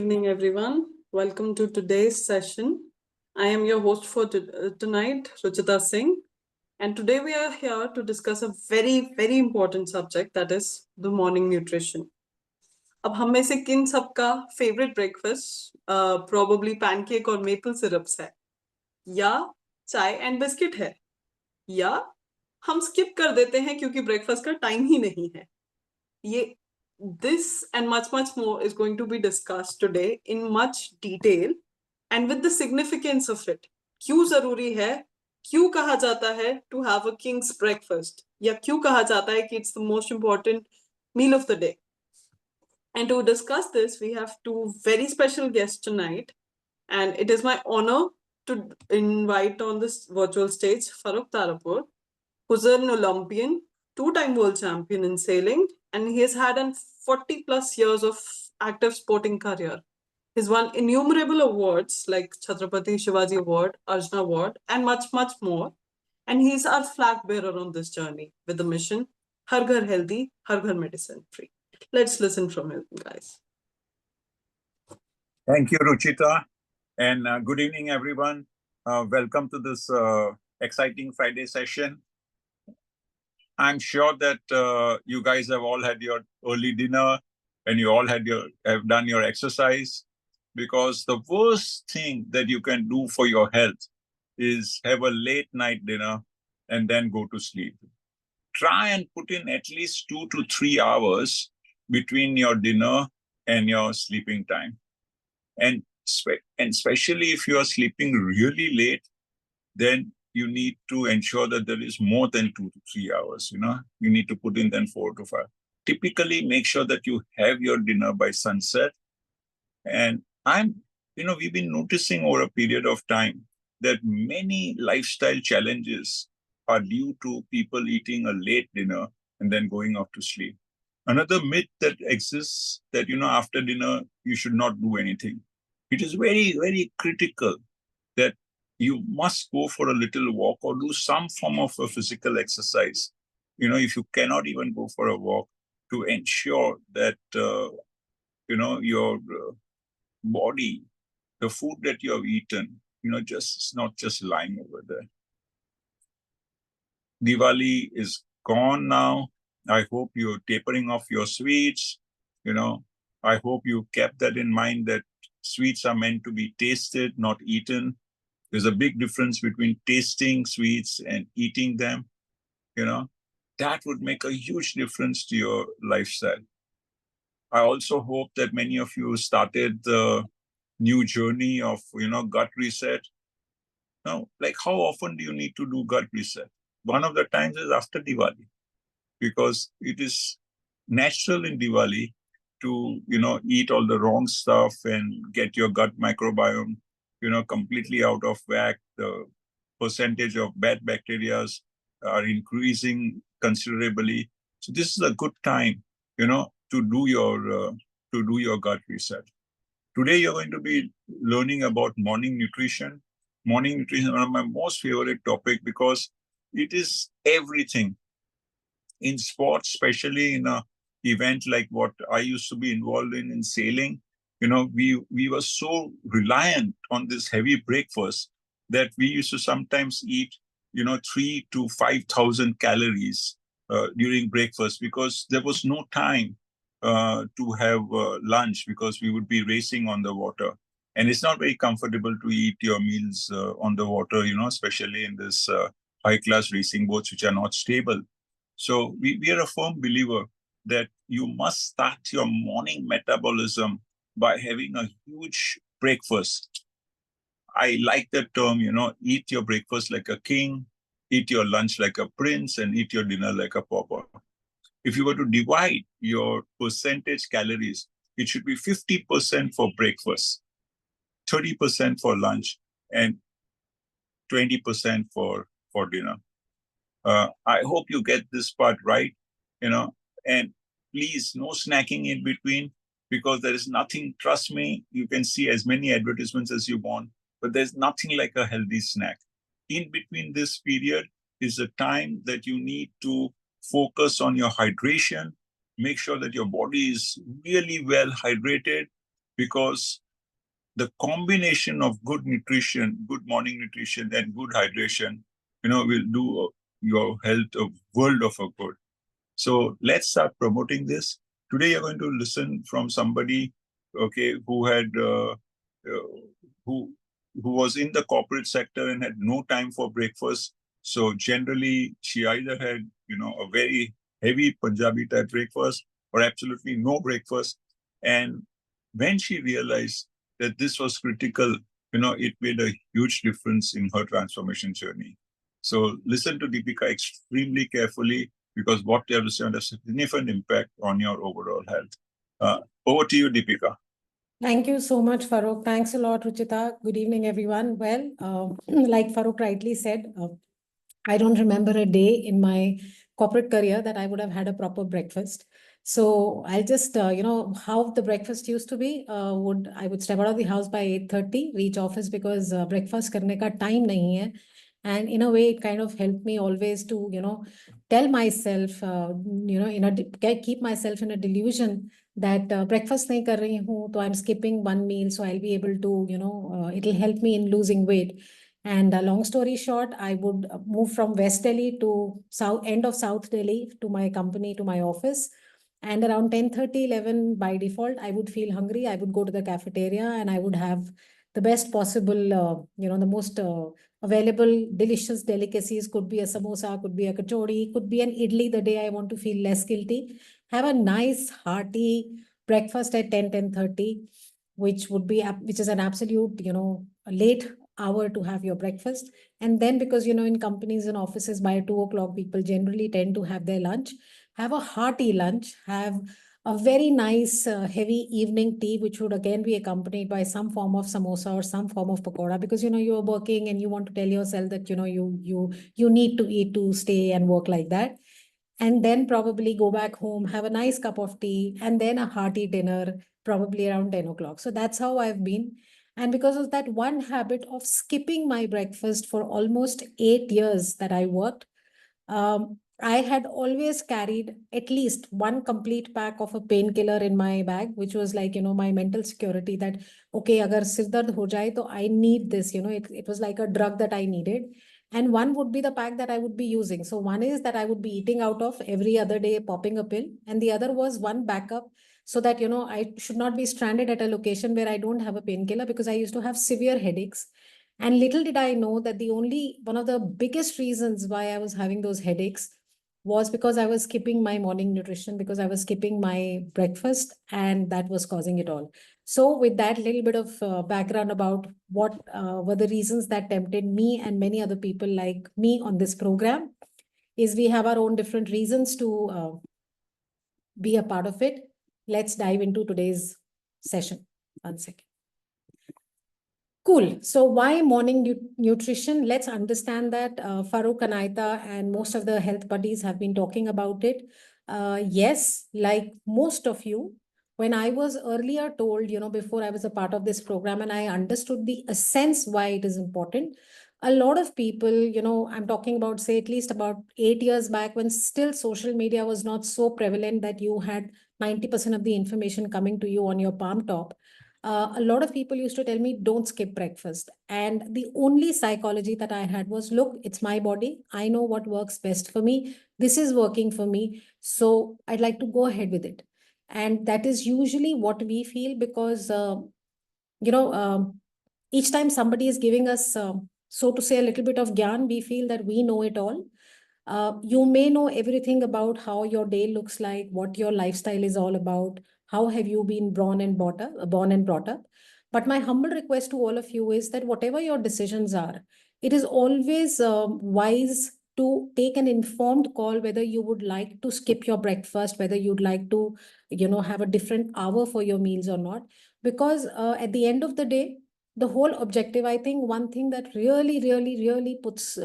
evening, everyone. Welcome to today's session. I am your host for tonight, Ruchita Singh. And today we are here to discuss a very, very important subject, that is the morning nutrition. अब हम में से किन सबका favourite breakfast probably pancake और maple syrups है, या चाय एंड बिस्किट है, या हम स्किप कर देते हैं क्योंकि ब्रेकफास्ट का टाइम ही नहीं है. ये this and much more is going to be discussed today in much detail and with the significance of it. क्यों जरूरी है, क्यों कहा जाता है to have a king's breakfast, या क्यों कहा जाता है कि it's the most important meal of the day. And to discuss this, we have two very special guests tonight, and it is my honor to invite on this virtual stage Farooq Tarapur, who's an Olympian, two-time world champion in sailing, and he has had an 40 plus years of active sporting career. He's won innumerable awards like Chhatrapati Shivaji Award, Arjuna Award, and much more. And he's our flag bearer on this journey with the mission, Har Ghar Healthy, Har Ghar Medicine Free. Let's listen from him, guys. Thank you, Ruchita. And good evening, everyone. Welcome to this exciting Friday session. I'm sure that you guys have all had your early dinner and you all have done your exercise, because the worst thing that you can do for your health is have a late night dinner and then go to sleep. Try and put in at least 2 to 3 hours between your dinner and your sleeping time. And especially if you are sleeping really late, then you need to ensure that there is more than 2 to 3 hours. You need to put in then 4 to 5. Typically, make sure that you have your dinner by sunset. And we've been noticing over a period of time that many lifestyle challenges are due to people eating a late dinner and then going off to sleep. Another myth that exists that, after dinner, you should not do anything. It is very, very critical that you must go for a little walk or do some form of a physical exercise. If you cannot even go for a walk, to ensure that, your body, the food that you have eaten, it's not just lying over there. Diwali is gone now. I hope you're tapering off your sweets. I hope you kept that in mind, that sweets are meant to be tasted, not eaten. There's a big difference between tasting sweets and eating them. That would make a huge difference to your lifestyle. I also hope that many of you started the new journey of, gut reset. Now, like, how often do you need to do gut reset? One of the times is after Diwali, because it is natural in Diwali to, eat all the wrong stuff and get your gut microbiome, completely out of whack. The percentage of bad bacteria are increasing considerably. So this is a good time, to do your gut reset. Today, you're going to be learning about morning nutrition. Morning nutrition is one of my most favorite topic, because it is everything. In sports, especially in an event like what I used to be involved in sailing, we were so reliant on this heavy breakfast that we used to sometimes eat, 3,000 to 5,000 calories during breakfast, because there was no time to have lunch, because we would be racing on the water. And it's not very comfortable to eat your meals on the water, especially in this high-class racing boats, which are not stable. So we are a firm believer that you must start your morning metabolism by having a huge breakfast. I like that term, eat your breakfast like a king, eat your lunch like a prince, and eat your dinner like a pauper. If you were to divide your percentage calories, it should be 50% for breakfast, 30% for lunch, and 20% for dinner. I hope you get this part right, and please, no snacking in between, because there is nothing, trust me, you can see as many advertisements as you want, but there's nothing like a healthy snack. In between this period is a time that you need to focus on your hydration, make sure that your body is really well hydrated, because the combination of good nutrition, good morning nutrition, and good hydration, will do your health a world of a good. So let's start promoting this. Today, you're going to listen from somebody, okay, who had who was in the corporate sector and had no time for breakfast. So generally, she either had a very heavy Punjabi type breakfast or absolutely no breakfast. And when she realized that this was critical, it made a huge difference in her transformation journey. So listen to Deepika extremely carefully, because what you have to say has a significant impact on your overall health. Over to you, Deepika. Thank you so much, Farooq. Thanks a lot, Ruchita. Good evening, everyone. Well, like Farooq rightly said, I don't remember a day in my corporate career that I would have had a proper breakfast. So I'll just, how the breakfast used to be. I would step out of the house by 8:30, reach office because breakfast karne ka time nahi hai. And in a way, it kind of helped me always to, tell myself, keep myself in a delusion that breakfast nahi kar rahi hu, so I'm skipping one meal, so I'll be able to, it'll help me in losing weight. And long story short, I would move from West Delhi to end of South Delhi to my company, to my office. And around 10:30, 11 by default, I would feel hungry. I would go to the cafeteria and I would have the best possible, the most available delicious delicacies. Could be a samosa, could be a kachori, could be an idli the day I want to feel less guilty. Have a nice hearty breakfast at 10:30, which is an absolute, late hour to have your breakfast. And then because, in companies and offices by 2 o'clock, people generally tend to have their lunch. Have a hearty lunch, have a very nice heavy evening tea, which would again be accompanied by some form of samosa or some form of pakoda, because you're working and you want to tell yourself that you need to eat to stay and work like that. And then probably go back home, have a nice cup of tea, and then a hearty dinner, probably around 10 o'clock. So that's how I've been. And because of that one habit of skipping my breakfast for almost 8 years that I worked, I had always carried at least one complete pack of a painkiller in my bag, which was like, my mental security that, okay, agar sir dard ho jaye, to I need this, it was like a drug that I needed. And one would be the pack that I would be using. So one is that I would be eating out of every other day, popping a pill. And the other was one backup so that, I should not be stranded at a location where I don't have a painkiller, because I used to have severe headaches. And little did I know that the only one of the biggest reasons why I was having those headaches was because I was skipping my morning nutrition, because I was skipping my breakfast, and that was causing it all. So, with that little bit of background about what were the reasons that tempted me and many other people like me on this program, is we have our own different reasons to be a part of it. Let's dive into today's session. 1 second. Cool. So why morning nutrition? Let's understand that Farooq and Aita and most of the health buddies have been talking about it. Yes, like most of you, when I was earlier told, before I was a part of this program and I understood the essence why it is important, a lot of people, I'm talking about, say, at least about 8 years back, when still social media was not so prevalent that you had 90% of the information coming to you on your palm top. A lot of people used to tell me, don't skip breakfast. And the only psychology that I had was, look, it's my body. I know what works best for me. This is working for me. So I'd like to go ahead with it. And that is usually what we feel, because, you know, each time somebody is giving us, so to say, a little bit of gyan, we feel that we know it all. You may know everything about how your day looks like, what your lifestyle is all about, how have you been born and brought up. But my humble request to all of you is that whatever your decisions are, it is always wise to take an informed call whether you would like to skip your breakfast, whether you'd like to, have a different hour for your meals or not. Because at the end of the day, the whole objective, I think one thing that really, really, really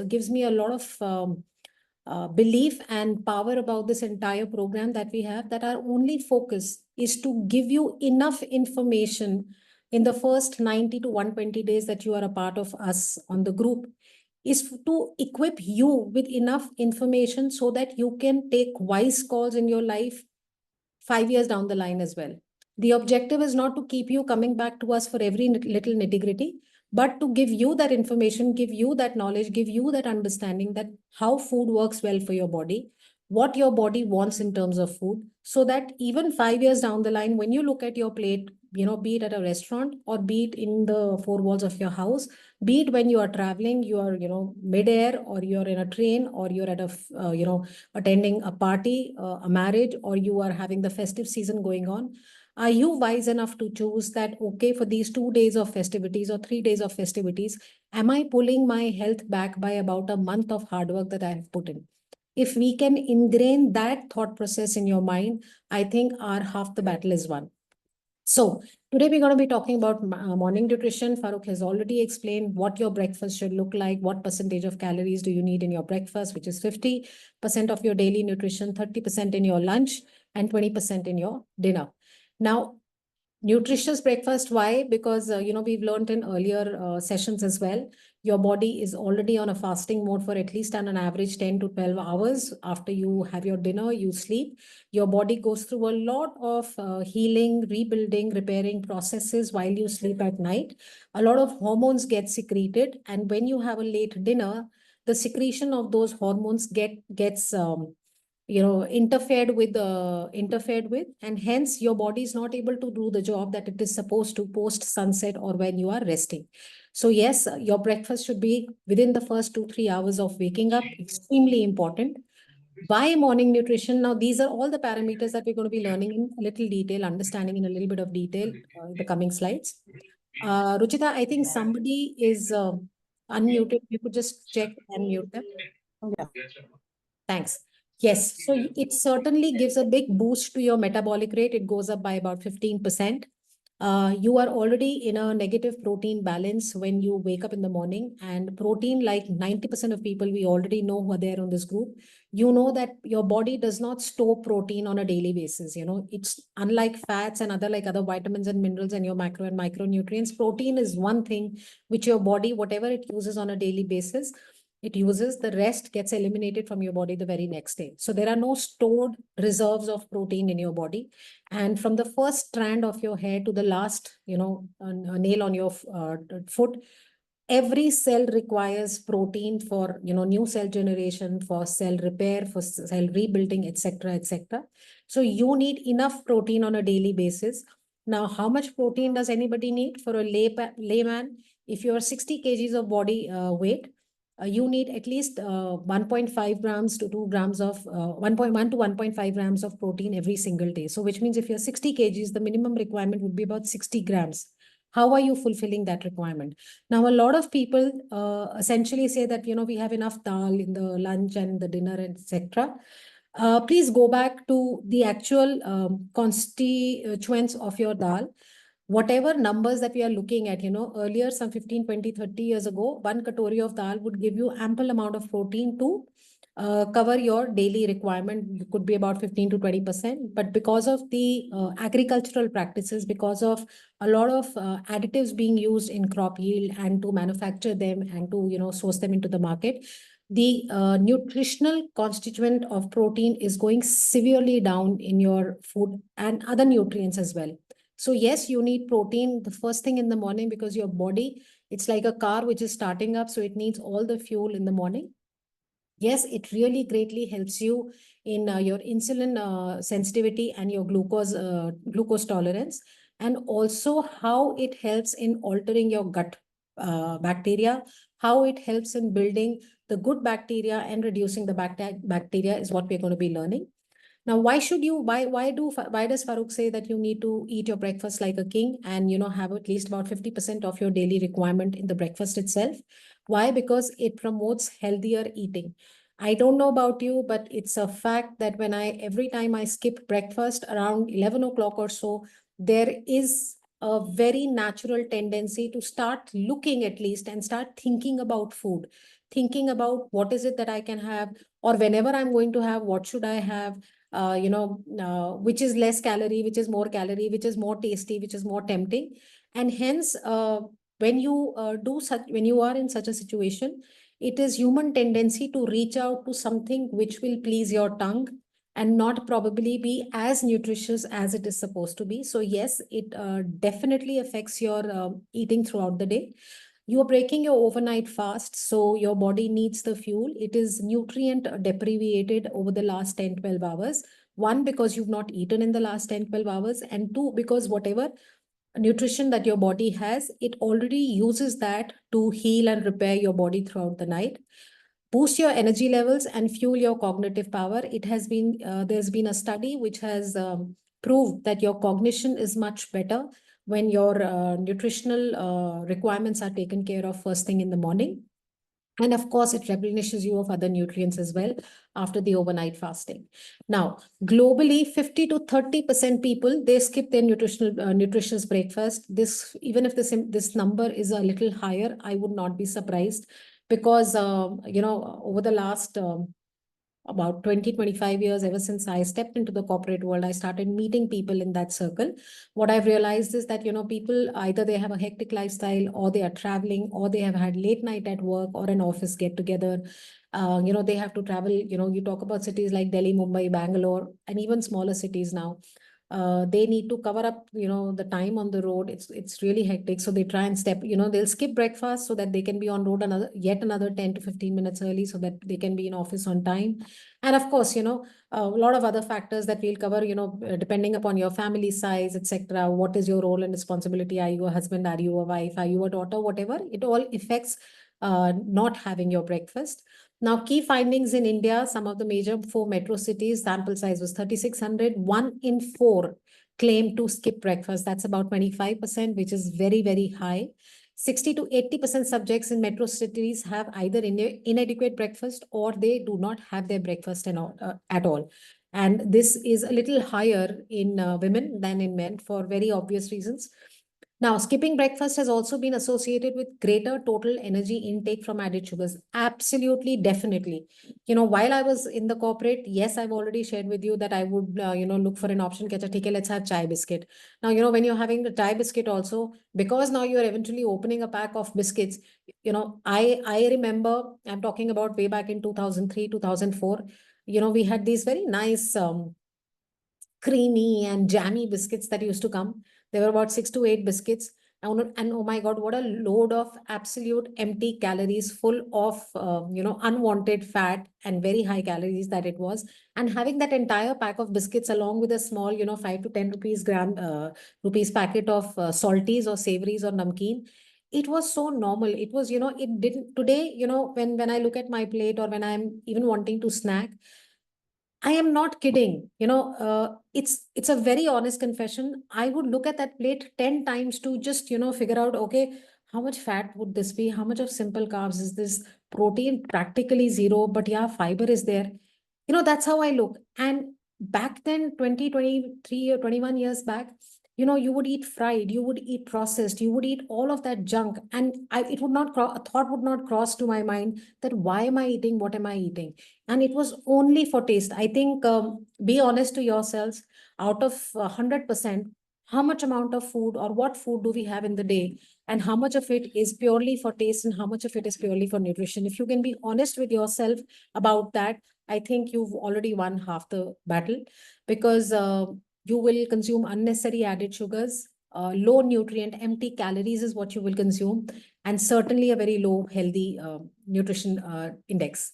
gives me a lot of belief and power about this entire program that we have, that our only focus is to give you enough information in the first 90 to 120 days that you are a part of us on the group, is to equip you with enough information so that you can take wise calls in your life 5 years down the line as well. The objective is not to keep you coming back to us for every little nitty-gritty, but to give you that information, give you that knowledge, give you that understanding that how food works well for your body, what your body wants in terms of food, so that even 5 years down the line, when you look at your plate, be it at a restaurant or be it in the four walls of your house, be it when you are traveling, you are, mid-air, or you're in a train, or you're at attending a party, a marriage, or you are having the festive season going on, are you wise enough to choose that, okay, for these 2 days of festivities or 3 days of festivities, am I pulling my health back by about a month of hard work that I have put in? If we can ingrain that thought process in your mind, I think our half the battle is won. So today we're going to be talking about morning nutrition. Farooq has already explained what your breakfast should look like, what percentage of calories do you need in your breakfast, which is 50% of your daily nutrition, 30% in your lunch, and 20% in your dinner. Now, nutritious breakfast, why? Because we've learned in earlier sessions as well, your body is already on a fasting mode for at least on an average 10 to 12 hours. After you have your dinner, you sleep, your body goes through a lot of healing, rebuilding, repairing processes while you sleep at night. A lot of hormones get secreted, and when you have a late dinner, the secretion of those hormones gets interfered with, and hence your body is not able to do the job that it is supposed to post sunset or when you are resting. So yes, your breakfast should be within the first 2-3 hours of waking up. Extremely important. Why morning nutrition? Now, these are all the parameters that we're going to be learning in a little detail, understanding in a little bit of detail in the coming slides. Ruchita, I think somebody is unmuted. You could just check and mute them. Yeah. Thanks. Yes, so it certainly gives a big boost to your metabolic rate. It goes up by about 15%. You are already in a negative protein balance when you wake up in the morning, and protein, like 90% of people we already know who are there on this group, that your body does not store protein on a daily basis. It's unlike fats and other vitamins and minerals and your macro and micronutrients. Protein is one thing which your body, whatever it uses on a daily basis, it uses, the rest gets eliminated from your body the very next day. So there are no stored reserves of protein in your body. And from the first strand of your hair to the last, a nail on your foot, every cell requires protein for, new cell generation, for cell repair, for cell rebuilding, etc., etc. So you need enough protein on a daily basis. Now, how much protein does anybody need? For a layman, if you are 60 kgs of body weight, you need at least 1.5 grams to 2 grams of 1.1 to 1.5 grams of protein every single day. So which means if you're 60 kgs, the minimum requirement would be about 60 grams. How are you fulfilling that requirement? Now, a lot of people essentially say that, we have enough dal in the lunch and the dinner, etc. Please go back to the actual constituents of your dal. Whatever numbers that we are looking at, earlier, some 15, 20, 30 years ago, one katori of dal would give you ample amount of protein to cover your daily requirement. It could be about 15 to 20%. But because of the agricultural practices, because of a lot of additives being used in crop yield and to manufacture them and to, source them into the market, the nutritional constituent of protein is going severely down in your food and other nutrients as well. So yes, you need protein the first thing in the morning, because your body, it's like a car which is starting up. So it needs all the fuel in the morning. Yes, it really greatly helps you in your insulin sensitivity and your glucose tolerance, and also how it helps in altering your gut bacteria, how it helps in building the good bacteria and reducing the bacteria is what we're going to be learning. Now, why does Farooq say that you need to eat your breakfast like a king and, have at least about 50% of your daily requirement in the breakfast itself? Why? Because it promotes healthier eating. I don't know about you, but it's a fact that every time I skip breakfast around 11 o'clock or so, there is a very natural tendency to start looking at least and start thinking about food, thinking about what is it that I can have, or whenever I'm going to have, what should I have? Which is less calorie, which is more calorie, which is more tasty, which is more tempting. And hence, when you are in such a situation, it is human tendency to reach out to something which will please your tongue, and not probably be as nutritious as it is supposed to be. So yes, it definitely affects your eating throughout the day. You are breaking your overnight fast, so your body needs the fuel. It is nutrient deprivated over the last 10-12 hours. One, because you've not eaten in the last 10-12 hours, and two, because whatever nutrition that your body has, it already uses that to heal and repair your body throughout the night, boost your energy levels and fuel your cognitive power. It has been there's been a study which has proved that your cognition is much better when your nutritional requirements are taken care of first thing in the morning. And of course, it replenishes you of other nutrients as well after the overnight fasting. Now, globally, 50 to 30% people, they skip their nutritious breakfast. This, even if this number is a little higher, I would not be surprised, because over the last about 20-25 years, ever since I stepped into the corporate world, I started meeting people in that circle. What I've realized is that, people, either they have a hectic lifestyle, or they are traveling, or they have had late night at work or an office get together. They have to travel. You talk about cities like Delhi, Mumbai, Bangalore, and even smaller cities now. They need to cover up, the time on the road. It's really hectic. So they try and they'll skip breakfast so that they can be on road yet another 10 to 15 minutes early, so that they can be in office on time. And of course, a lot of other factors that we'll cover, depending upon your family size, etc. What is your role and responsibility? Are you a husband? Are you a wife? Are you a daughter? Whatever, it all affects not having your breakfast. Now, key findings in India, some of the major 4 metro cities, sample size was 3,600. 1 in 4 claim to skip breakfast. That's about 25%, which is very, very high. 60 to 80% subjects in metro cities have either inadequate breakfast, or they do not have their breakfast at all. And this is a little higher in women than in men, for very obvious reasons. Now, skipping breakfast has also been associated with greater total energy intake from added sugars. Absolutely, definitely. While I was in the corporate, yes, I've already shared with you that I would, look for an option. Okay, let's have chai biscuit. Now, when you're having the chai biscuit also, because now you're eventually opening a pack of biscuits, I remember, I'm talking about way back in 2003, 2004, we had these very nice creamy and jammy biscuits that used to come. There were about 6 to 8 biscuits. And oh my God, what a load of absolute empty calories, full of, unwanted fat and very high calories that it was. And having that entire pack of biscuits along with a small, 5 to 10 rupees packet of salties or savories or namkeen, it was so normal. It was, it didn't, today, when I look at my plate, or when I'm even wanting to snack, I am not kidding. It's a very honest confession. I would look at that plate 10 times to just, figure out, okay, how much fat would this be? How much of simple carbs is this? Protein practically zero, but yeah, fiber is there. That's how I look. And back then, 20, 23 or 21 years back, you would eat fried, you would eat processed, you would eat all of that junk. And it would not, a thought would not cross to my mind that why am I eating? What am I eating? And it was only for taste. I think, be honest to yourselves, out of 100%, how much amount of food, or what food do we have in the day, and how much of it is purely for taste, and how much of it is purely for nutrition? If you can be honest with yourself about that, I think you've already won half the battle, because you will consume unnecessary added sugars, low nutrient, empty calories is what you will consume, and certainly a very low healthy nutrition index.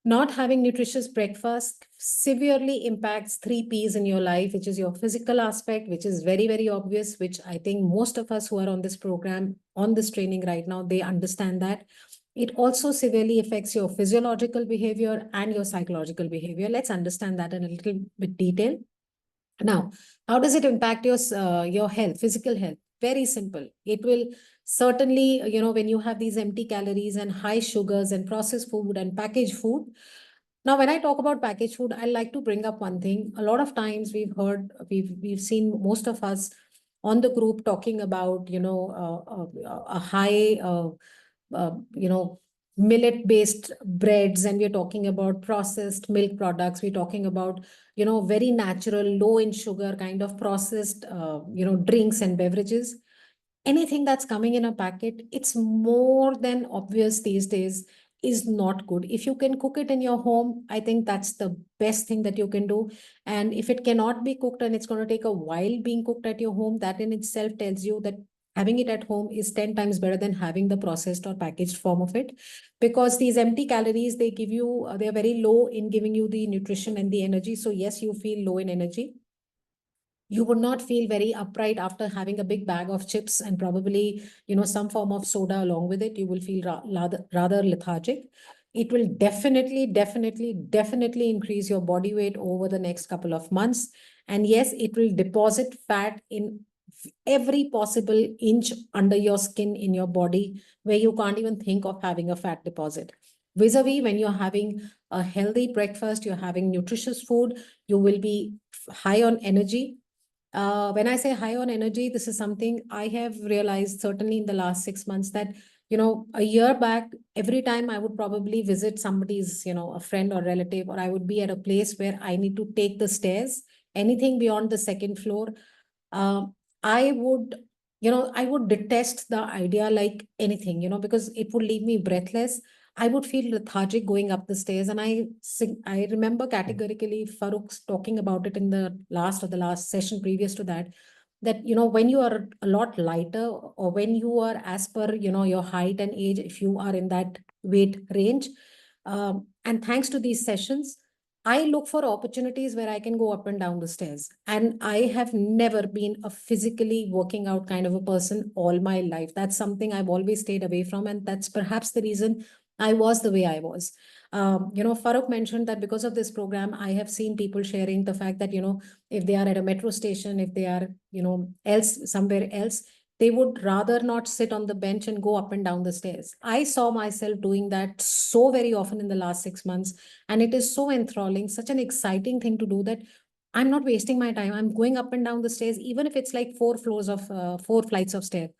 Not having nutritious breakfast severely impacts 3 P's in your life, which is your physical aspect, which is very, very obvious, which I think most of us who are on this program, on this training right now, they understand that. It also severely affects your physiological behavior and your psychological behavior. Let's understand that in a little bit detail. Now, how does it impact your health, physical health? Very simple. It will certainly, when you have these empty calories and high sugars and processed food and packaged food. Now, when I talk about packaged food, I like to bring up one thing. A lot of times we've seen most of us on the group talking about, a high, millet-based breads, and we're talking about processed milk products. We're talking about, very natural, low in sugar kind of processed, drinks and beverages. Anything that's coming in a packet, it's more than obvious these days. is not good. If you can cook it in your home, I think that's the best thing that you can do. And if it cannot be cooked and it's going to take a while being cooked at your home, that in itself tells you that having it at home is 10 times better than having the processed or packaged form of it. Because these empty calories, they give you, they're very low in giving you the nutrition and the energy. So yes, you feel low in energy. You would not feel very upright after having a big bag of chips and probably, some form of soda along with it. You will feel rather lethargic. It will definitely increase your body weight over the next couple of months. And yes, it will deposit fat in every possible inch under your skin in your body where you can't even think of having a fat deposit. Vis-a-vis, when you're having a healthy breakfast, you're having nutritious food, you will be high on energy. When I say high on energy, this is something I have realized certainly in the last 6 months that, a year back, every time I would probably visit somebody's, a friend or relative, or I would be at a place where I need to take the stairs, anything beyond the second floor, um, I would, I would detest the idea like anything, because it would leave me breathless. I would feel lethargic going up the stairs. And I remember categorically Farooq talking about it in the last session previous to that, that, when you are a lot lighter, or when you are as per, your height and age, if you are in that weight range, and thanks to these sessions, I look for opportunities where I can go up and down the stairs. And I have never been a physically working out kind of a person all my life. That's something I've always stayed away from. And that's perhaps the reason I was the way I was. Farooq mentioned that because of this program, I have seen people sharing the fact that, if they are at a metro station, if they are, somewhere else, they would rather not sit on the bench and go up and down the stairs. I saw myself doing that so very often in the last 6 months. And it is so enthralling, such an exciting thing to do that I'm not wasting my time. I'm going up and down the stairs, even if it's like 4 flights of stairs.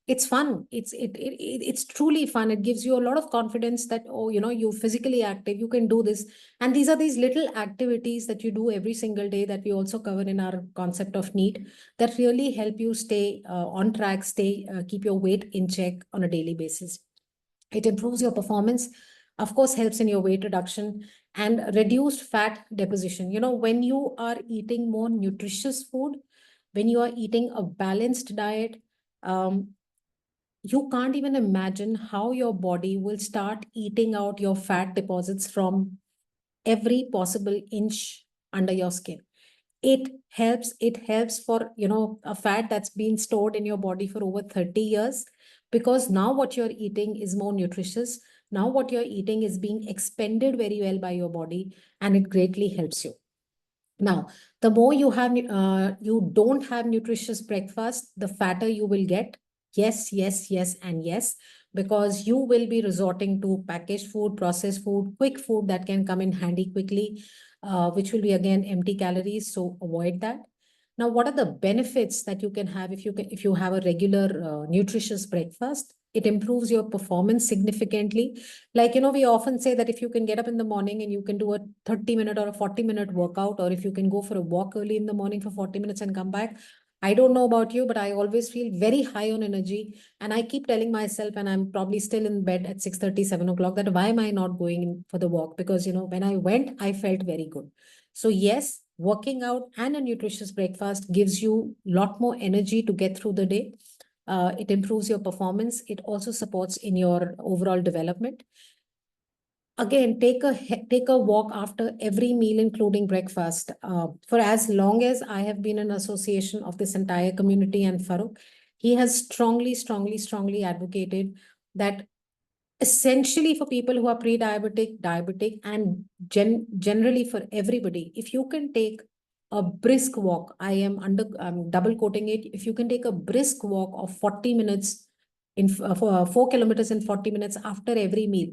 It's fun. It's truly fun. It gives you a lot of confidence that, oh, you're physically active, you can do this. And these are these little activities that you do every single day that we also cover in our concept of NEAT, that really help you stay on track, keep your weight in check on a daily basis. It improves your performance, of course, helps in your weight reduction and reduced fat deposition. When you are eating more nutritious food, when you are eating a balanced diet, um, you can't even imagine how your body will start eating out your fat deposits from every possible inch under your skin. It helps for, a fat that's been stored in your body for over 30 years, because now what you're eating is more nutritious. Now what you're eating is being expended very well by your body, and it greatly helps you. Now, the more you don't have nutritious breakfast, the fatter you will get. Yes, yes, yes, and yes, because you will be resorting to packaged food, processed food, quick food that can come in handy quickly, which will be again empty calories. So avoid that. Now, what are the benefits that you can have if you have a regular nutritious breakfast? It improves your performance significantly. Like, we often say that if you can get up in the morning and you can do a 30-minute or a 40-minute workout, or if you can go for a walk early in the morning for 40 minutes and come back, I don't know about you, but I always feel very high on energy. And I keep telling myself, and I'm probably still in bed at 6:30, 7 o'clock, that why am I not going in for the walk? Because, when I went, I felt very good. So yes, working out and a nutritious breakfast gives you a lot more energy to get through the day. It improves your performance. It also supports in your overall development. Again, take a walk after every meal, including breakfast. For as long as I have been an association of this entire community and Farooq, he has strongly advocated that essentially for people who are pre-diabetic, diabetic, and generally for everybody, if you can take a brisk walk, I'm double quoting it, if you can take a brisk walk of 40 minutes for 4 kilometers in 40 minutes after every meal,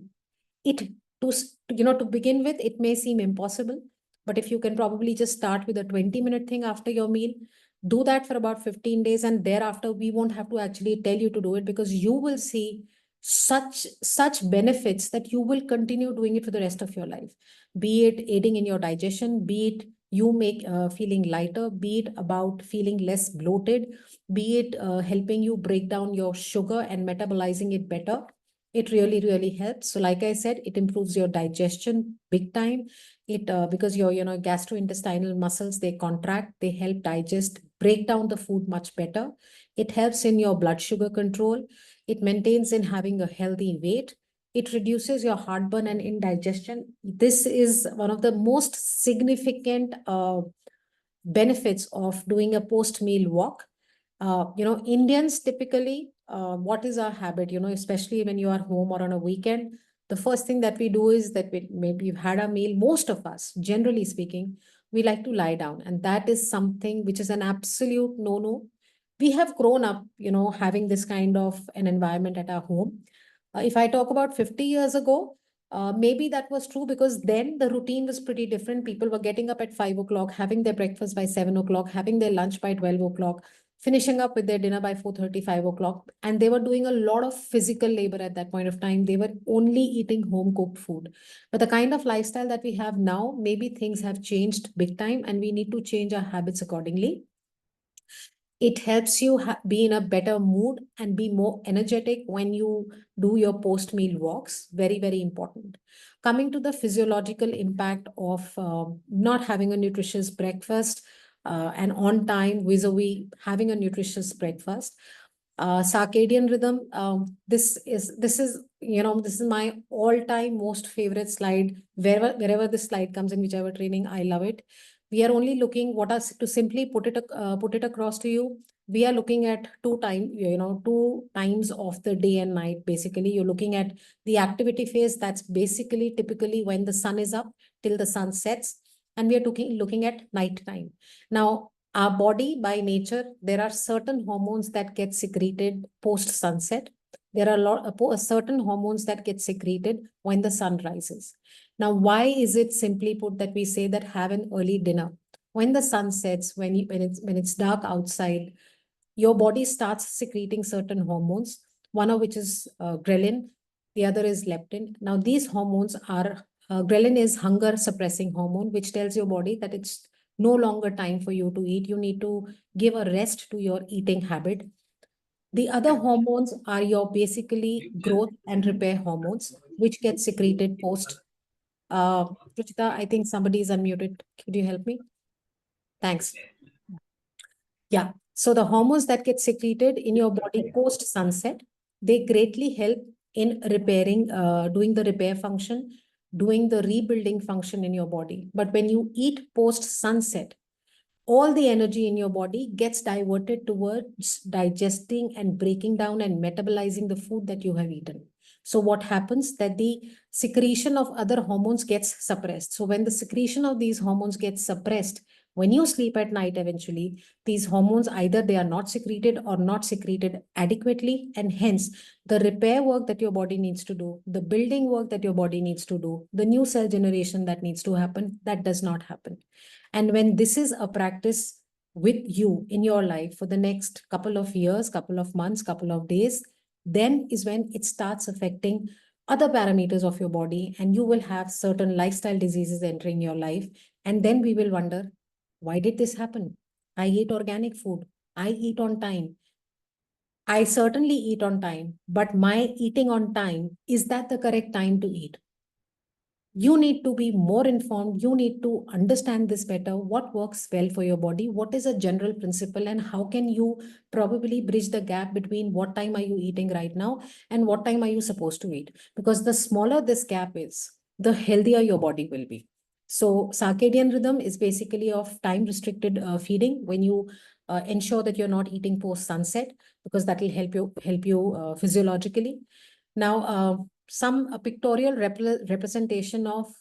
it to begin with, it may seem impossible, but if you can probably just start with a 20-minute thing after your meal, do that for about 15 days, and thereafter we won't have to actually tell you to do it, because you will see such benefits that you will continue doing it for the rest of your life, be it aiding in your digestion, be it you make feeling lighter, be it about feeling less bloated, be it helping you break down your sugar and metabolizing it better. It really, really helps. So like I said, it improves your digestion big time. It because your gastrointestinal muscles, they contract, they help digest, break down the food much better. It helps in your blood sugar control. It maintains in having a healthy weight. It reduces your heartburn and indigestion. This is one of the most significant benefits of doing a post meal walk. Indians typically, what is our habit, especially when you are home or on a weekend? The first thing that we do is that maybe you've had a meal. Most of us, generally speaking, we like to lie down. And that is something which is an absolute no-no. We have grown up, having this kind of an environment at our home. If I talk about 50 years ago, maybe that was true because then the routine was pretty different. People were getting up at 5 o'clock, having their breakfast by 7 o'clock, having their lunch by 12 o'clock, finishing up with their dinner by 4:30, 5 o'clock. And they were doing a lot of physical labor at that point of time. They were only eating home cooked food. But the kind of lifestyle that we have now, maybe things have changed big time and we need to change our habits accordingly. It helps you be in a better mood and be more energetic when you do your post meal walks. Very, very important. Coming to the physiological impact of not having a nutritious breakfast and on time vis-a-vis having a nutritious breakfast. Circadian rhythm. This is my all-time most favorite slide. Wherever this slide comes in, whichever training, I love it. We are only looking what are to simply put it across to you. We are looking at two times of the day and night. Basically, you're looking at the activity phase. That's basically typically when the sun is up till the sun sets, and we are looking at night time. Now, our body by nature, there are certain hormones that get secreted post sunset. There are certain hormones that get secreted when the sun rises. Now, why is it simply put that we say that have an early dinner? When the sun sets, when it's dark outside, your body starts secreting certain hormones, one of which is ghrelin, the other is leptin. Now, these hormones are, ghrelin is hunger suppressing hormone, which tells your body that it's no longer time for you to eat. You need to give a rest to your eating habit. The other hormones are your basically growth and repair hormones, which get secreted post. Ruchita, I think somebody is unmuted. Could you help me? Thanks. Yeah. So the hormones that get secreted in your body post sunset, they greatly help in repairing, doing the repair function, doing the rebuilding function in your body. But when you eat post sunset, all the energy in your body gets diverted towards digesting and breaking down and metabolizing the food that you have eaten. So what happens that the secretion of other hormones gets suppressed. So when the secretion of these hormones gets suppressed, when you sleep at night, eventually, these hormones either they are not secreted or not secreted adequately. And hence, the repair work that your body needs to do, the building work that your body needs to do, the new cell generation that needs to happen, that does not happen. And when this is a practice with you in your life for the next couple of years, couple of months, couple of days, then is when it starts affecting other parameters of your body, and you will have certain lifestyle diseases entering your life. And then we will wonder, why did this happen? I eat organic food. I eat on time. I certainly eat on time, but my eating on time, is that the correct time to eat? You need to be more informed. You need to understand this better. What works well for your body? What is a general principle? And how can you probably bridge the gap between what time are you eating right now and what time are you supposed to eat? Because the smaller this gap is, the healthier your body will be. So circadian rhythm is basically of time restricted feeding, when you ensure that you're not eating post sunset, because that will help you physiologically. Now, some pictorial representation of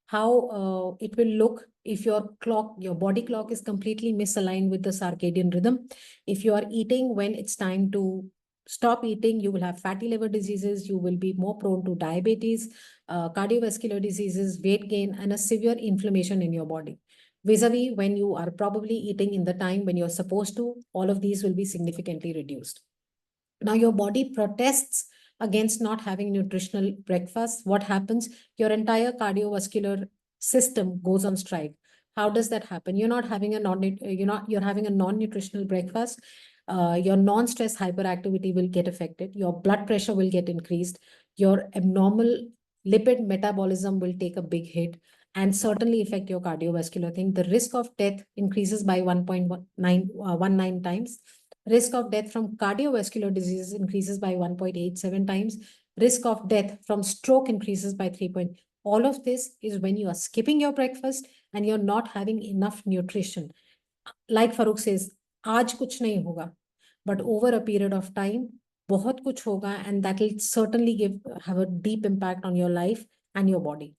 how it will look if your body clock is completely misaligned with the circadian rhythm. If you are eating when it's time to stop eating, you will have fatty liver diseases, you will be more prone to diabetes, cardiovascular diseases, weight gain, and a severe inflammation in your body. Vis-a-vis when you are probably eating in the time when you're supposed to, all of these will be significantly reduced. Now your body protests against not having nutritional breakfast. What happens? Your entire cardiovascular system goes on strike. How does that happen? You're having a non-nutritional breakfast. Your non-stress hyperactivity will get affected. Your blood pressure will get increased. your abnormal lipid metabolism will take a big hit and certainly affect your cardiovascular thing. The risk of death increases by 1.19 times. Risk of death from cardiovascular diseases increases by 1.87 times. Risk of death from stroke increases by 3. All of this is when you are skipping your breakfast and you're not having enough nutrition. Like Farooq says, आज कुछ नहीं होगा, but over a period of time, बहुत कुछ होगा, and that will certainly have a deep impact on your life and your body.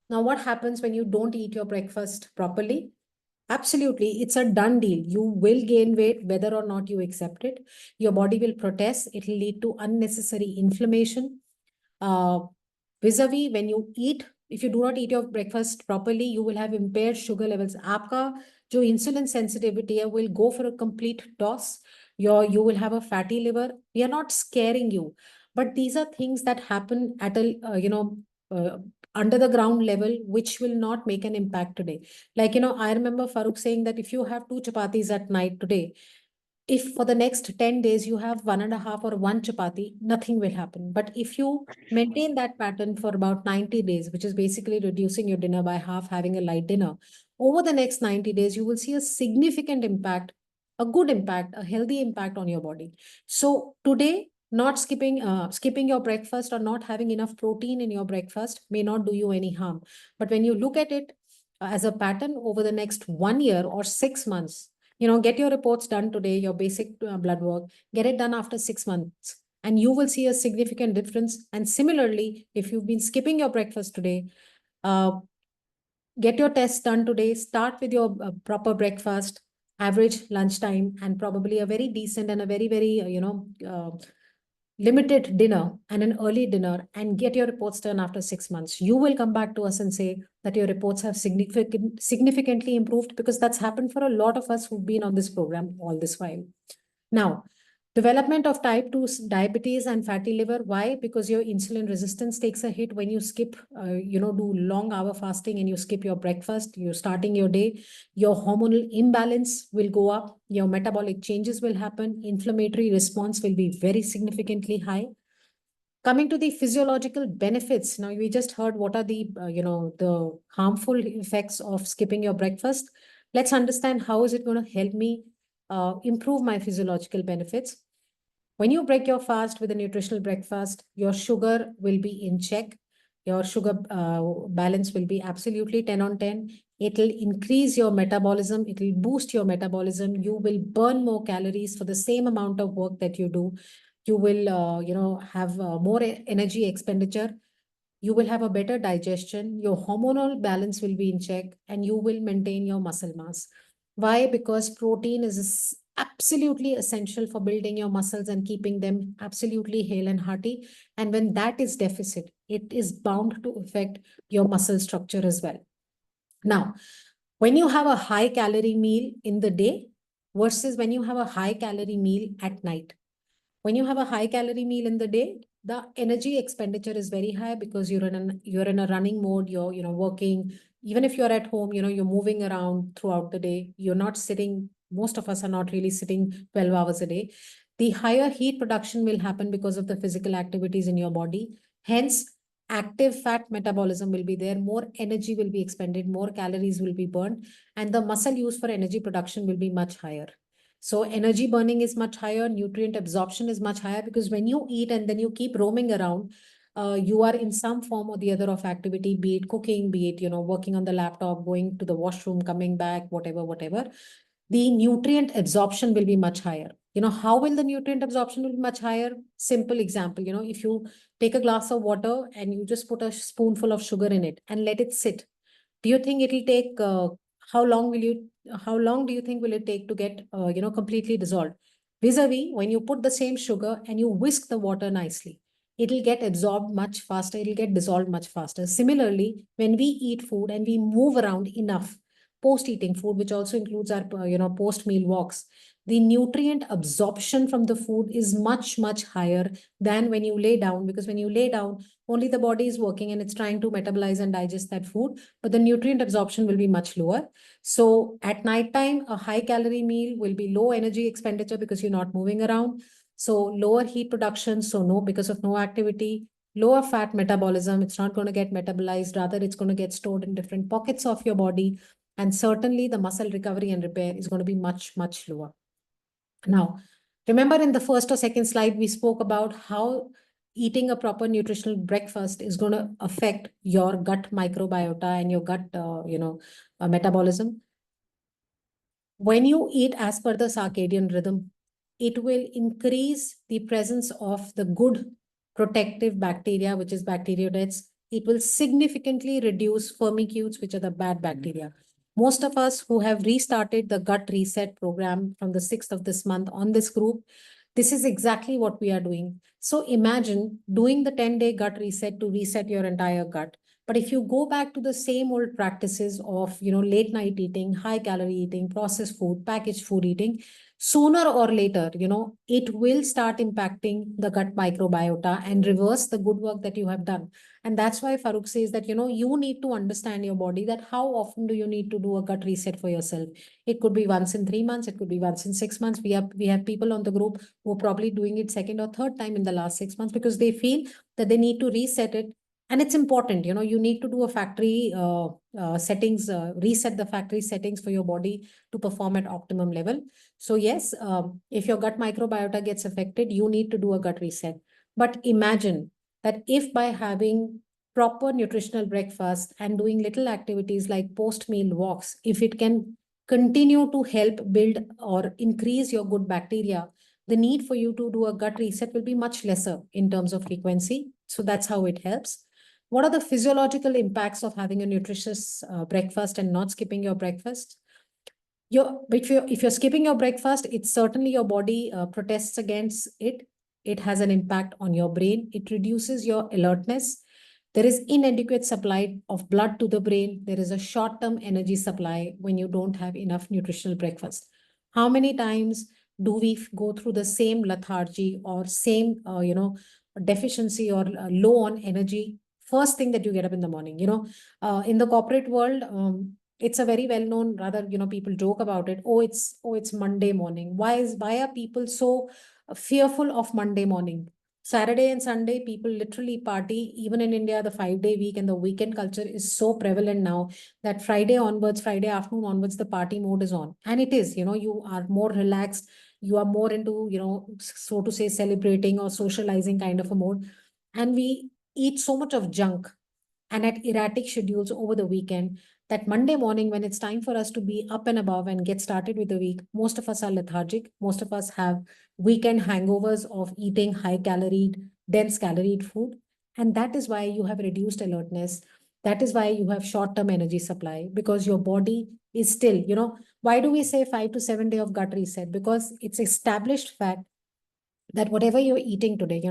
Now, what happens when you don't eat your breakfast properly? Absolutely, it's a done deal. You will gain weight whether or not you accept it. Your body will protest. It will lead to unnecessary inflammation. Vis-a-vis, when you eat, if you do not eat your breakfast properly, you will have impaired sugar levels. आपका जो insulin sensitivity है will go for a complete toss. You will have a fatty liver. We are not scaring you, but these are things that happen at a under the ground level, which will not make an impact today. Like, I remember Farooq saying that if you have 2 chapatis at night today, if for the next 10 days you have 1.5 or 1 chapati, nothing will happen. But if you maintain that pattern for about 90 days, which is basically reducing your dinner by half, having a light dinner, over the next 90 days, you will see a significant impact, a good impact, a healthy impact on your body. So today, not skipping your breakfast or not having enough protein in your breakfast may not do you any harm. But when you look at it as a pattern over the next 1 year or 6 months, get your reports done today, your basic blood work, get it done after 6 months, and you will see a significant difference. And similarly, if you've been skipping your breakfast today, get your tests done today, start with your proper breakfast, average lunchtime, and probably a very decent and a very, very, limited dinner and an early dinner, and get your reports done after 6 months. You will come back to us and say that your reports have significantly improved, because that's happened for a lot of us who've been on this program all this while. Now, development of type 2 diabetes and fatty liver. Why? Because your insulin resistance takes a hit when you skip, do long hour fasting and you skip your breakfast, you're starting your day, your hormonal imbalance will go up, your metabolic changes will happen, inflammatory response will be very significantly high. Coming to the physiological benefits, now we just heard what are the harmful effects of skipping your breakfast. Let's understand how is it going to help me improve my physiological benefits. When you break your fast with a nutritional breakfast, your sugar will be in check. Your sugar balance will be absolutely 10 on 10. It will increase your metabolism. It will boost your metabolism. You will burn more calories for the same amount of work that you do. You will, have more energy expenditure. You will have a better digestion. Your hormonal balance will be in check, and you will maintain your muscle mass. Why? Because protein is absolutely essential for building your muscles and keeping them absolutely hale and hearty. And when that is deficit, it is bound to affect your muscle structure as well. Now, when you have a high calorie meal in the day versus when you have a high calorie meal at night, when you have a high calorie meal in the day, the energy expenditure is very high because you're in a running mode. You're working. Even if you're at home, you're moving around throughout the day. You're not sitting. Most of us are not really sitting 12 hours a day. The higher heat production will happen because of the physical activities in your body. Hence, active fat metabolism will be there. More energy will be expended. More calories will be burned, and the muscle used for energy production will be much higher. So energy burning is much higher, nutrient absorption is much higher, because when you eat and then you keep roaming around, you are in some form or the other of activity, be it cooking, be it, working on the laptop, going to the washroom, coming back, whatever. The nutrient absorption will be much higher. How will the nutrient absorption will be much higher? Simple example, if you take a glass of water and you just put a spoonful of sugar in it and let it sit, do you think it'll take how long do you think will it take to get completely dissolved? Vis-a-vis, when you put the same sugar and you whisk the water nicely, it'll get absorbed much faster, it'll get dissolved much faster. Similarly, when we eat food and we move around enough post eating food, which also includes our post meal walks, the nutrient absorption from the food is much higher than when you lay down, because when you lay down, only the body is working and it's trying to metabolize and digest that food, but the nutrient absorption will be much lower. So at night time, a high calorie meal will be low energy expenditure because you're not moving around. So lower heat production. So no, because of no activity, lower fat metabolism. It's not going to get metabolized. Rather, it's going to get stored in different pockets of your body. And certainly the muscle recovery and repair is going to be much, much lower. Now, remember in the first or second slide, we spoke about how eating a proper nutritional breakfast is going to affect your gut microbiota and your gut, metabolism. When you eat as per the circadian rhythm, it will increase the presence of the good protective bacteria, which is bacteroidetes. It will significantly reduce firmicutes, which are the bad bacteria. Most of us who have restarted the gut reset program from the 6th of this month on this group, this is exactly what we are doing. So imagine doing the 10-day gut reset to reset your entire gut. But if you go back to the same old practices of, late night eating, high calorie eating, processed food, packaged food eating, sooner or later, it will start impacting the gut microbiota and reverse the good work that you have done. And that's why Farooq says that, you need to understand your body, that how often do you need to do a gut reset for yourself? It could be once in 3 months. It could be once in 6 months. We have people on the group who are probably doing it second or third time in the last 6 months because they feel that they need to reset it. And it's important, you need to do a factory settings, reset the factory settings for your body to perform at optimum level. So yes, if your gut microbiota gets affected, you need to do a gut reset. But imagine that if by having proper nutritional breakfast and doing little activities like post-meal walks, if it can continue to help build or increase your good bacteria, the need for you to do a gut reset will be much lesser in terms of frequency. So that's how it helps. What are the physiological impacts of having a nutritious breakfast and not skipping your breakfast? If you're skipping your breakfast, it's certainly your body protests against it. It has an impact on your brain. It reduces your alertness. There is inadequate supply of blood to the brain. There is a short-term energy supply when you don't have enough nutritional breakfast. How many times do we go through the same lethargy or same, deficiency or low on energy first thing that you get up in the morning? In the corporate world, it's a very well known, rather, people joke about it. Oh, it's Monday morning. Why are people so fearful of Monday morning? Saturday and Sunday, people literally party. Even in India, the 5-day week and the weekend culture is so prevalent now that Friday onwards, Friday afternoon onwards, the party mode is on. And it is, you are more relaxed. You are more into, so to say, celebrating or socializing kind of a mode. And we eat so much of junk and at erratic schedules over the weekend that Monday morning, when it's time for us to be up and above and get started with the week, most of us are lethargic. Most of us have weekend hangovers of eating high calorie, dense caloried food. And that is why you have reduced alertness. That is why you have short term energy supply, because your body is still, why do we say 5 to 7 day of gut reset? Because it's established fact that whatever you're eating today,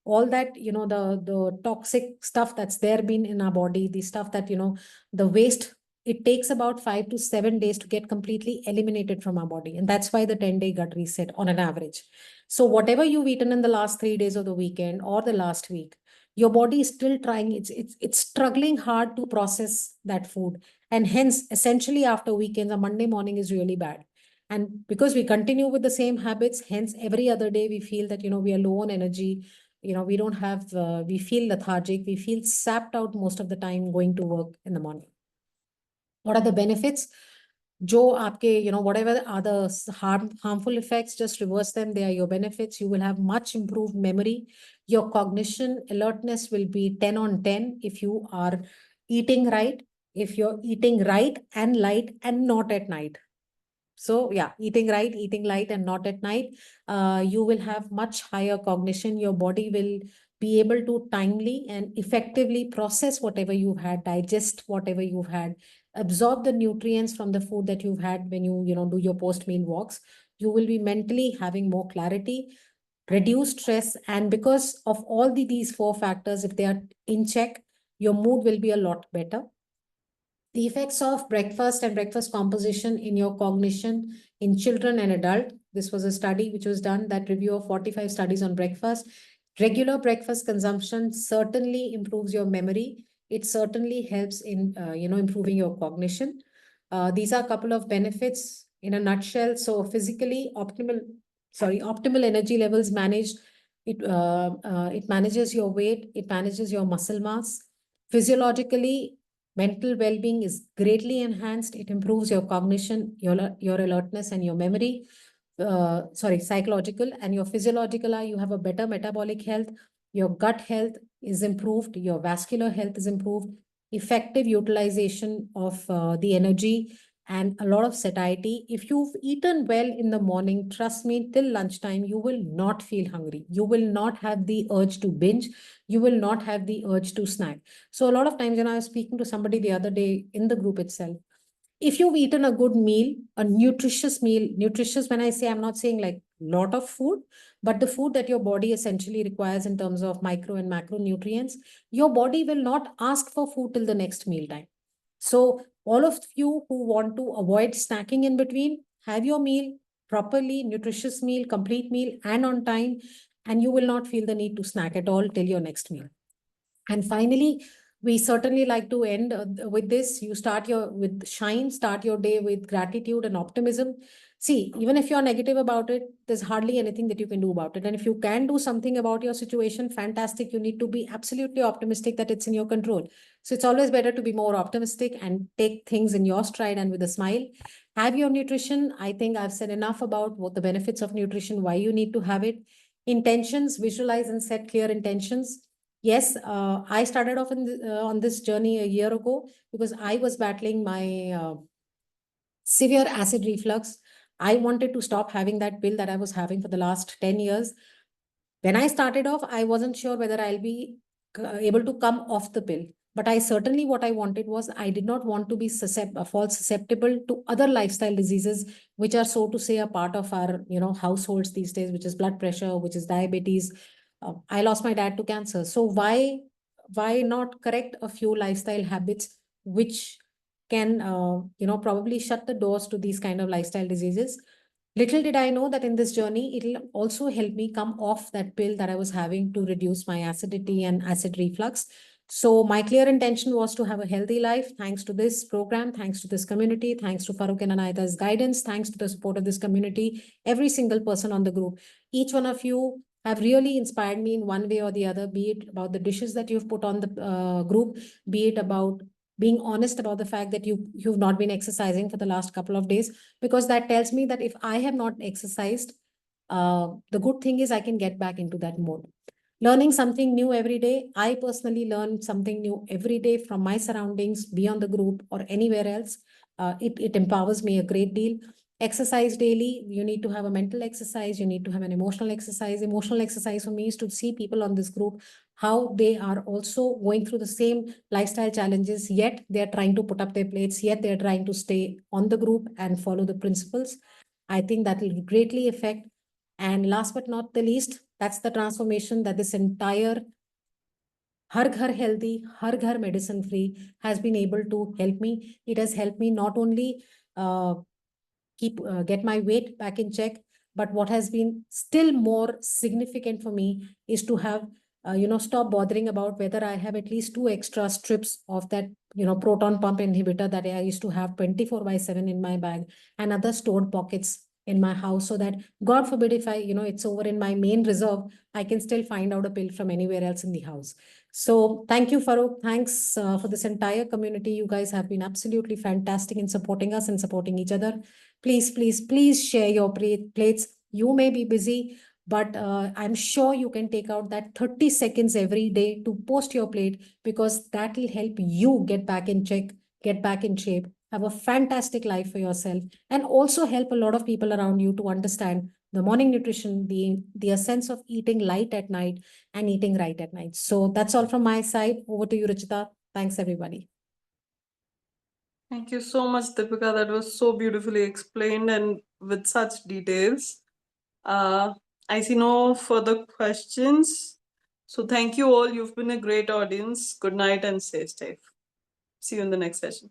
all that, the toxic stuff that's there been in our body, the stuff that, the waste, it takes about 5 to 7 days to get completely eliminated from our body. And that's why the 10-day gut reset on an average. So whatever you've eaten in the last 3 days of the weekend or the last week, your body is still trying, it's struggling hard to process that food. And hence, essentially after weekends, a Monday morning is really bad. And because we continue with the same habits, hence every other day we feel that, we are low on energy, we don't have, we feel lethargic, we feel sapped out most of the time going to work in the morning. What are the benefits? Jo aapke, whatever are the harmful effects, just reverse them. They are your benefits. You will have much improved memory. Your cognition alertness will be 10 on 10 if you are eating right, if you're eating right and light and not at night. So yeah, eating right, eating light and not at night, you will have much higher cognition. Your body will be able to timely and effectively process whatever you've had, digest whatever you've had, absorb the nutrients from the food that you've had when you, do your post-meal walks. You will be mentally having more clarity, reduce stress. And because of all these four factors, if they are in check, your mood will be a lot better. The effects of breakfast and breakfast composition in your cognition in children and adult. This was a study which was done, that review of 45 studies on breakfast. Regular breakfast consumption certainly improves your memory. It certainly helps in, improving your cognition. These are a couple of benefits in a nutshell. So physically optimal energy levels managed It manages your weight, it manages your muscle mass. Physiologically, mental well-being is greatly enhanced. It improves your cognition, your alertness, and your memory. Psychological and your physiological are you have a better metabolic health, your gut health is improved, your vascular health is improved, effective utilization of the energy, and a lot of satiety. If you've eaten well in the morning, trust me, till lunchtime, you will not feel hungry. You will not have the urge to binge. You will not have the urge to snack. So a lot of times, I was speaking to somebody the other day in the group itself. If you've eaten a good meal, a nutritious meal, nutritious, when I say, I'm not saying like lot of food, but the food that your body essentially requires in terms of micro and macronutrients, your body will not ask for food till the next meal time. So all of you who want to avoid snacking in between, have your meal properly, nutritious meal, complete meal, and on time, and you will not feel the need to snack at all till your next meal. And finally, we certainly like to end with this. You start your with shine, start your day with gratitude and optimism. See, even if you're negative about it, there's hardly anything that you can do about it. And if you can do something about your situation, fantastic. You need to be absolutely optimistic that it's in your control. So it's always better to be more optimistic and take things in your stride and with a smile. Have your nutrition. I think I've said enough about what the benefits of nutrition, why you need to have it. Intentions, visualize and set clear intentions. Yes, I started off on this journey a year ago because I was battling my severe acid reflux. I wanted to stop having that pill that I was having for the last 10 years. When I started off, I wasn't sure whether I'll be able to come off the pill. But I certainly, what I wanted was, I did not want to be fall susceptible to other lifestyle diseases, which are, so to say, a part of our, households these days, which is blood pressure, which is diabetes. I lost my dad to cancer. So why not correct a few lifestyle habits, which can, probably shut the doors to these kind of lifestyle diseases. Little did I know that in this journey, it'll also help me come off that pill that I was having to reduce my acidity and acid reflux. So my clear intention was to have a healthy life. Thanks to this program, thanks to this community, thanks to Farooq and Anayata's guidance, thanks to the support of this community, every single person on the group, each one of you have really inspired me in one way or the other, be it about the dishes that you've put on the group, be it about being honest about the fact that you've not been exercising for the last couple of days, because that tells me that if I have not exercised, the good thing is I can get back into that mode. Learning something new every day. I personally learn something new every day from my surroundings, beyond the group or anywhere else. It empowers me a great deal. Exercise daily. You need to have a mental exercise. You need to have an emotional exercise. Emotional exercise for me is to see people on this group, how they are also going through the same lifestyle challenges, yet they're trying to put up their plates, yet they're trying to stay on the group and follow the principles. I think that will greatly affect. And last but not the least, that's the transformation that this entire Har Ghar Healthy, Har Ghar Medicine Free has been able to help me. It has helped me not only get my weight back in check, but what has been still more significant for me is to have stop bothering about whether I have at least 2 extra strips of that proton pump inhibitor that I used to have 24/7 in my bag, and other stored pockets in my house, so that God forbid if I it's over in my main reserve, I can still find out a pill from anywhere else in the house. So thank you, Farooq. Thanks for this entire community. You guys have been absolutely fantastic in supporting us and supporting each other. Please, please, please share your plates. You may be busy, but I'm sure you can take out that 30 seconds every day to post your plate, because that will help you get back in check, get back in shape, have a fantastic life for yourself, and also help a lot of people around you to understand the morning nutrition, the essence of eating light at night and eating right at night. So that's all from my side. Over to you, Ruchita. Thanks, everybody. Thank you so much, Deepika. That was so beautifully explained and with such details. I see no further questions. So thank you all. You've been a great audience. Good night and stay safe. See you in the next session.